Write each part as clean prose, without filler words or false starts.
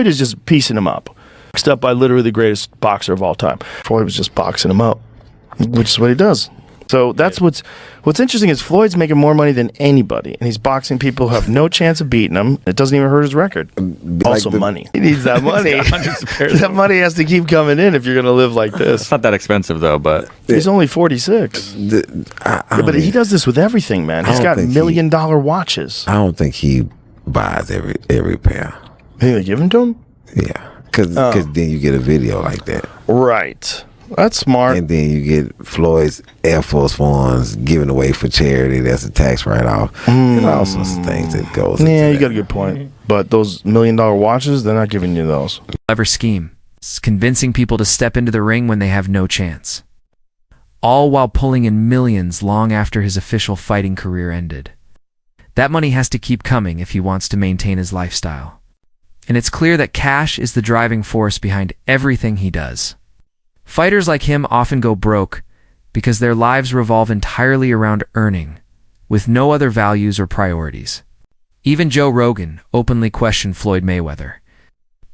Floyd is just piecing him up. Boxed up by literally the greatest boxer of all time. Floyd was just boxing him up, which is what he does. So that's what's interesting is Floyd's making more money than anybody, and he's boxing people who have no chance of beating him. It doesn't even hurt his record. Also, money. He needs that money. That money has to keep coming in if you're going to live like this. It's not that expensive though, but he's only 46. But he does this with everything, man. He's got $1 million watches. I don't think he buys every pair. You think they give them to him? Yeah, because then you get a video like that. Right. That's smart. And then you get Floyd's Air Force Ones given away for charity. That's a tax write-off. And all sorts of things that goes into Yeah, you that. got a good point. But those $1 million watches, they're not giving you those. Clever scheme. It's convincing people to step into the ring when they have no chance. All while pulling in millions long after his official fighting career ended. That money has to keep coming if he wants to maintain his lifestyle. And it's clear that cash is the driving force behind everything he does. Fighters like him often go broke because their lives revolve entirely around earning, with no other values or priorities. Even Joe Rogan openly questioned Floyd Mayweather,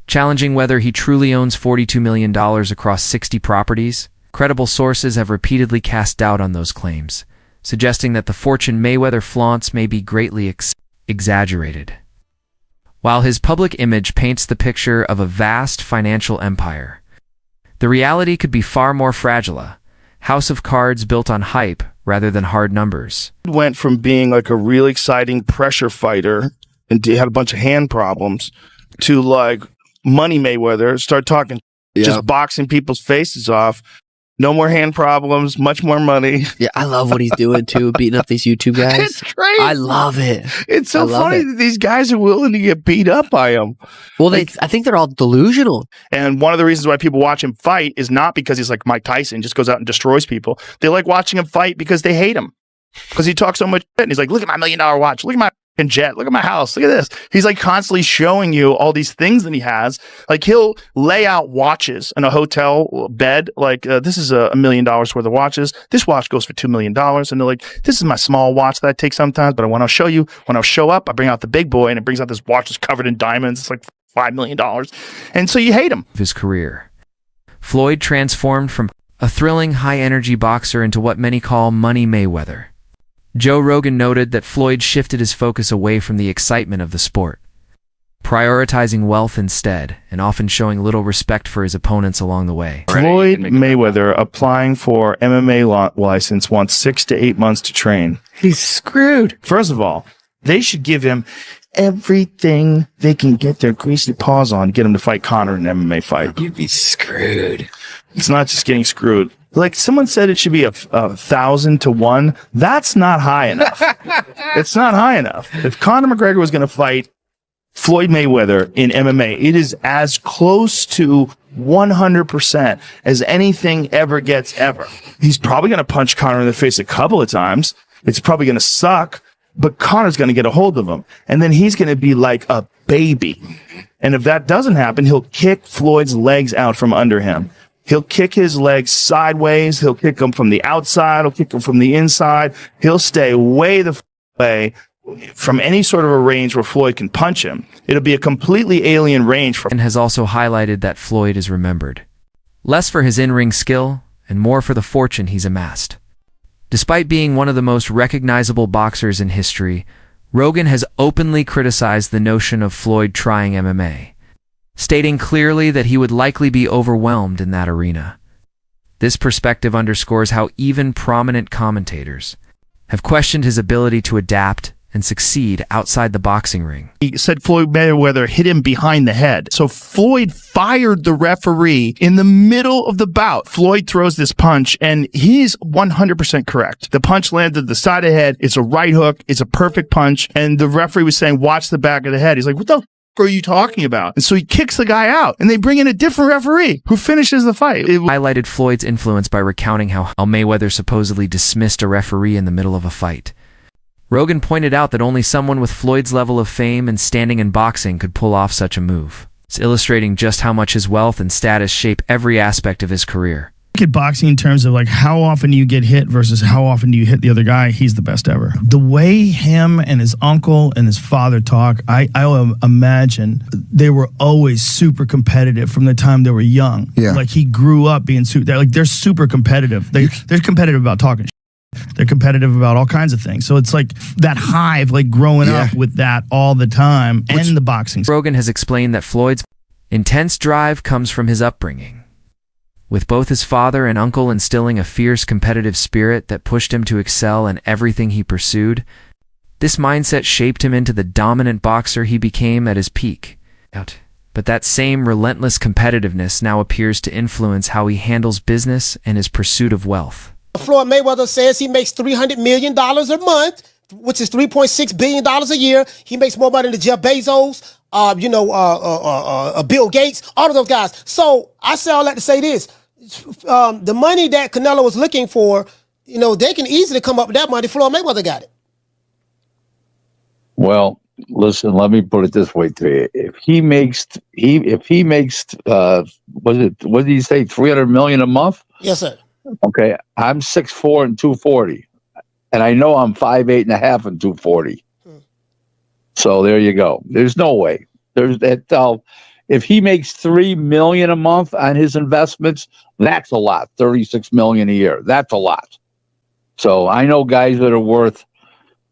challenging whether he truly owns $42 million across 60 properties. Credible sources have repeatedly cast doubt on those claims, suggesting that the fortune Mayweather flaunts may be greatly exaggerated. While his public image paints the picture of a vast financial empire, the reality could be far more fragile, a house of cards built on hype rather than hard numbers. He went from being like a really exciting pressure fighter and he had a bunch of hand problems to like Money Mayweather, start talking, just boxing people's faces off. No more hand problems, much more money. Yeah, I love what he's doing too, beating up these YouTube guys. It's great. I love it. It's so funny that these guys are willing to get beat up by him. Well, I think they're all delusional. And one of the reasons why people watch him fight is not because he's like Mike Tyson, just goes out and destroys people. They like watching him fight because they hate him. Because he talks so much shit. And he's like, look at my $1 million watch. Look at my jet. Look at my house. Look at this. He's like constantly showing you all these things that he has. Like he'll lay out watches in a hotel bed. Like this is $1 million worth of watches. This watch goes for $2 million. And they're like, this is my small watch that I take sometimes, but I want to show you when I show up, I bring out the big boy and it brings out this watch that's covered in diamonds. It's like $5 million. And so you hate him. His career. Floyd transformed from a thrilling high-energy boxer into what many call Money Mayweather. Joe Rogan noted that Floyd shifted his focus away from the excitement of the sport, prioritizing wealth instead, and often showing little respect for his opponents along the way. Floyd Mayweather applying for MMA license wants 6 to 8 months to train. He's screwed. First of all, they should give him everything they can get their greasy paws on to get him to fight Conor in an MMA fight. You'd be screwed. It's not just getting screwed. Like someone said it should be 1,000 to 1. That's not high enough. It's not high enough. If Conor McGregor was going to fight Floyd Mayweather in MMA, it is as close to 100% as anything ever gets ever. He's probably going to punch Conor in the face a couple of times. It's probably going to suck, but Conor's going to get a hold of him. And then he's going to be like a baby. And if that doesn't happen, he'll kick Floyd's legs out from under him. He'll kick his legs sideways. He'll kick them from the outside. He'll kick them from the inside. He'll stay way the way from any sort of a range where Floyd can punch him. It'll be a completely alien range for. And has also highlighted that Floyd is remembered less for his in-ring skill and more for the fortune he's amassed. Despite being one of the most recognizable boxers in history, Rogan has openly criticized the notion of Floyd trying MMA, stating clearly that he would likely be overwhelmed in that arena. This perspective underscores how even prominent commentators have questioned his ability to adapt and succeed outside the boxing ring. He said Floyd Mayweather hit him behind the head. So Floyd fired the referee in the middle of the bout. Floyd throws this punch, and he's 100% correct. The punch landed the side of the head. It's a right hook. It's a perfect punch. And the referee was saying, watch the back of the head. He's like, what the are you talking about? And so he kicks the guy out, and they bring in a different referee who finishes the fight. It highlighted Floyd's influence by recounting how Mayweather supposedly dismissed a referee in the middle of a fight. Rogan pointed out that only someone with Floyd's level of fame and standing in boxing could pull off such a move. It's illustrating just how much his wealth and status shape every aspect of his career. At boxing in terms of like how often you get hit versus how often do you hit the other guy, he's the best ever. The way him and his uncle and his father talk, I imagine they were always super competitive from the time they were young. Yeah. Like he grew up being they're super competitive. They're competitive about talking shit. They're competitive about all kinds of things. So it's like that hive, like growing up with that all the time, and the boxing. Rogan has explained that Floyd's intense drive comes from his upbringing, with both his father and uncle instilling a fierce competitive spirit that pushed him to excel in everything he pursued. This mindset shaped him into the dominant boxer he became at his peak. But that same relentless competitiveness now appears to influence how he handles business and his pursuit of wealth. Floyd Mayweather says he makes $300 million a month, which is $3.6 billion a year. He makes more money than Jeff Bezos, Bill Gates, all of those guys. So I say all that to say this. The money that Canelo was looking for, they can easily come up with that money. Floyd Mayweather got it. Well, listen, let me put it this way to you. If he makes what did he say, 300 million a month? Yes, sir. Okay, I'm 6'4" and 240. And I know I'm 5'8.5" and 240. So there you go. There's no way. There's that. If he makes $3 million a month on his investments, that's a lot. $36 million a year. That's a lot. So I know guys that are worth,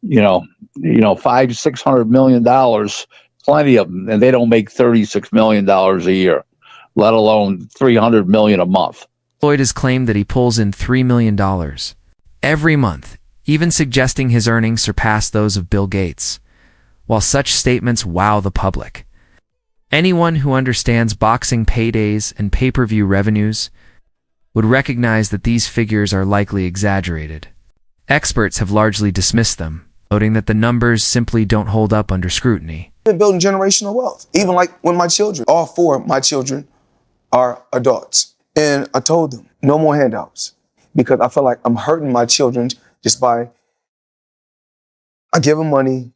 $500-600 million, plenty of them, and they don't make $36 million a year, let alone $300 million a month. Floyd has claimed that he pulls in $3 million every month, even suggesting his earnings surpass those of Bill Gates. While such statements wow the public, anyone who understands boxing paydays and pay-per-view revenues would recognize that these figures are likely exaggerated. Experts have largely dismissed them, noting that the numbers simply don't hold up under scrutiny. Been building generational wealth. Even like when my children, all four of my children are adults. And I told them, no more handouts. Because I feel like I'm hurting my children just by, I give them money,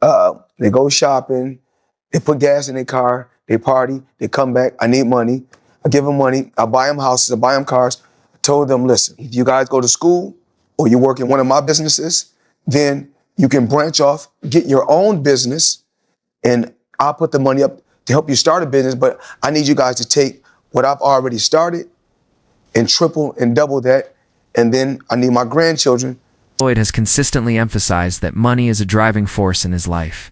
they go shopping, they put gas in their car, they party, they come back, I need money. I give them money, I buy them houses, I buy them cars. I told them, listen, if you guys go to school or you work in one of my businesses, then you can branch off, get your own business, and I'll put the money up to help you start a business, but I need you guys to take what I've already started and triple and double that, and then I need my grandchildren. Floyd has consistently emphasized that money is a driving force in his life,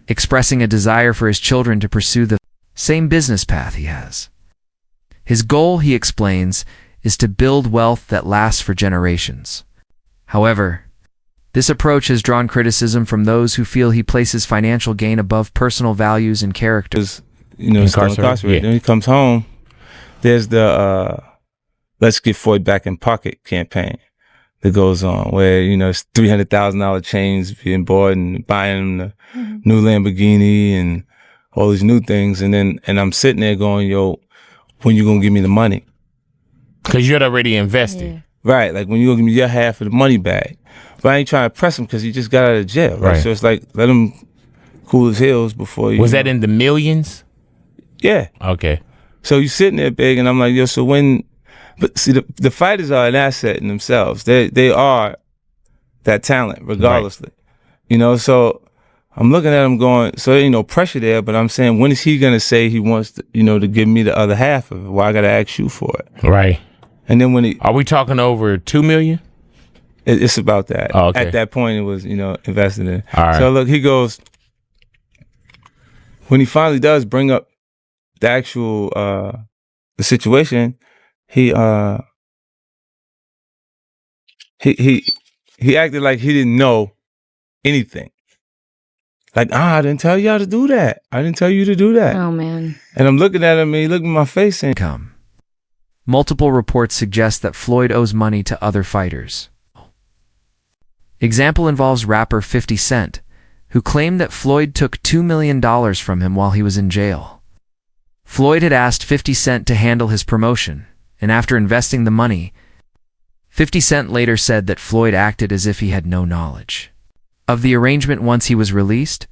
expressing a desire for his children to pursue the same business path he has. His goal, he explains, is to build wealth that lasts for generations. However, this approach has drawn criticism from those who feel he places financial gain above personal values and character. Still incarcerated. Then he comes home, there's the Let's Get Floyd Back in Pocket campaign that goes on, where, it's $300,000 chains being bought and buying the new Lamborghini and all these new things. And I'm sitting there going, yo, when you gonna give me the money? Because you had already invested. Yeah. Right, like when you gonna give me your half of the money back. But I ain't trying to press him because he just got out of jail, right? So it's like, let him cool his heels before you. Was that in the millions? Yeah. Okay. So you sitting there big, and I'm like, yo, so when, but see, the fighters are an asset in themselves. They are that talent, regardlessly. Right. So I'm looking at him going, so there ain't no pressure there, but I'm saying, when is he going to say he wants to, to give me the other half of it? Why I got to ask you for it? Right. And then when are we talking over $2 million? It's about that. Oh, okay. At that point, it was, invested in. All right. So look, he goes, when he finally does bring up the actual, the situation, he acted like he didn't know anything. Like, I didn't tell y'all to do that. I didn't tell you to do that. Oh, man. And I'm looking at him, and he looked in my face and Multiple reports suggest that Floyd owes money to other fighters. Example involves rapper 50 Cent, who claimed that Floyd took $2 million from him while he was in jail. Floyd had asked 50 Cent to handle his promotion, and after investing the money, 50 Cent later said that Floyd acted as if he had no knowledge of the arrangement once he was released.